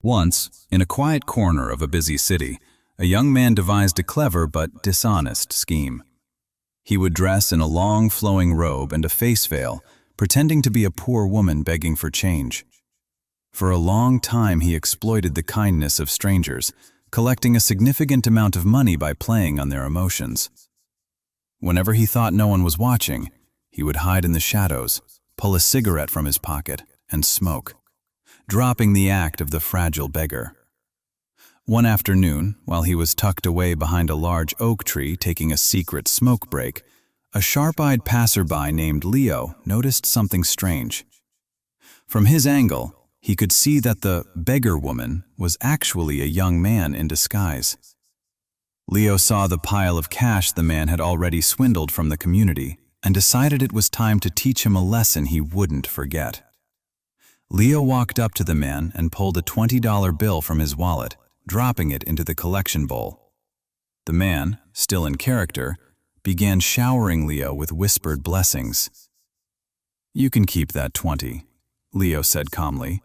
Once, in a quiet corner of a busy city, a young man devised a clever but dishonest scheme. He would dress in a long, flowing robe and a face veil, pretending to be a poor woman begging for change. For a long time he exploited the kindness of strangers, collecting a significant amount of money by playing on their emotions. Whenever he thought no one was watching, he would hide in the shadows, pull a cigarette from his pocket, and smoke, dropping the act of the fragile beggar. One afternoon, while he was tucked away behind a large oak tree taking a secret smoke break, a sharp-eyed passerby named Leo noticed something strange. From his angle, he could see that the beggar woman was actually a young man in disguise. Leo saw the pile of cash the man had already swindled from the community and decided it was time to teach him a lesson he wouldn't forget. Leo walked up to the man and pulled a $20 bill from his wallet, dropping it into the collection bowl. The man, still in character, began showering Leo with whispered blessings. "You can keep that 20, Leo said calmly,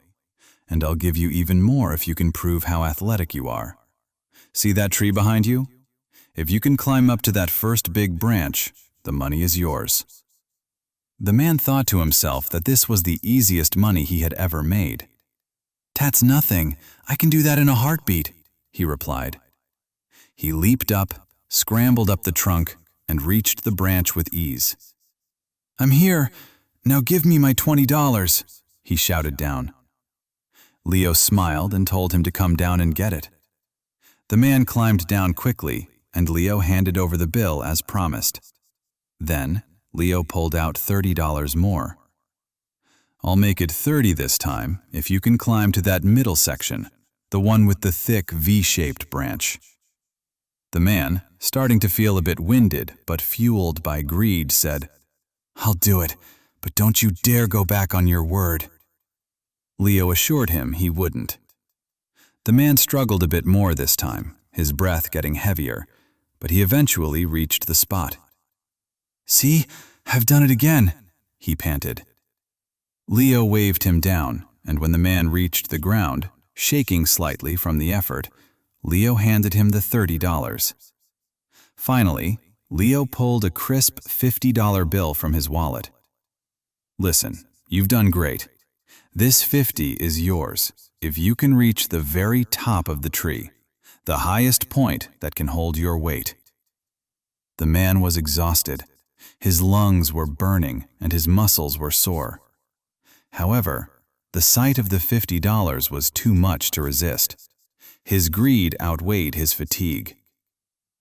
"and I'll give you even more if you can prove how athletic you are. See that tree behind you? If you can climb up to that first big branch, the money is yours." The man thought to himself that this was the easiest money he had ever made. "That's nothing. I can do that in a heartbeat," he replied. He leaped up, scrambled up the trunk, and reached the branch with ease. "I'm here. Now give me my $20, he shouted down. Leo smiled and told him to come down and get it. The man climbed down quickly, and Leo handed over the bill as promised. Then, Leo pulled out $30 more. "I'll make it 30 this time if you can climb to that middle section, the one with the thick V-shaped branch." The man, starting to feel a bit winded but fueled by greed, said, "I'll do it, but don't you dare go back on your word." Leo assured him he wouldn't. The man struggled a bit more this time, his breath getting heavier, but he eventually reached the spot. "See, I've done it again," he panted. Leo waved him down, and when the man reached the ground, shaking slightly from the effort, Leo handed him the $30. Finally, Leo pulled a crisp $50 bill from his wallet. "Listen, you've done great. This 50 is yours if you can reach the very top of the tree, the highest point that can hold your weight." The man was exhausted. His lungs were burning and his muscles were sore. However, the sight of the $50 was too much to resist. His greed outweighed his fatigue.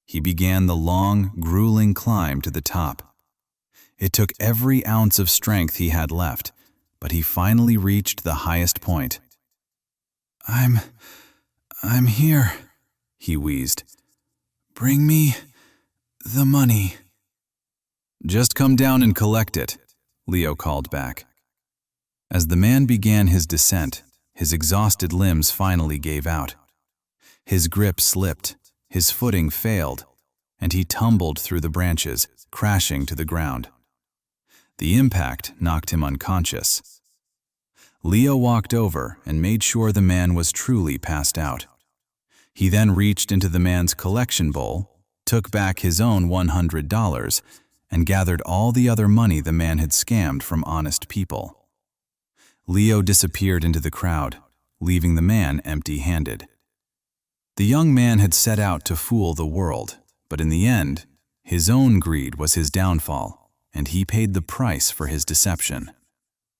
He began the long, grueling climb to the top. It took every ounce of strength he had left, but he finally reached the highest point. I'm here," he wheezed. "Bring me the money." "Just come down and collect it," Leo called back. As the man began his descent, his exhausted limbs finally gave out. His grip slipped, his footing failed, and he tumbled through the branches, crashing to the ground. The impact knocked him unconscious. Leo walked over and made sure the man was truly passed out. He then reached into the man's collection bowl, took back his own $100, and gathered all the other money the man had scammed from honest people. Leo disappeared into the crowd, leaving the man empty-handed. The young man had set out to fool the world, but in the end, his own greed was his downfall, and he paid the price for his deception.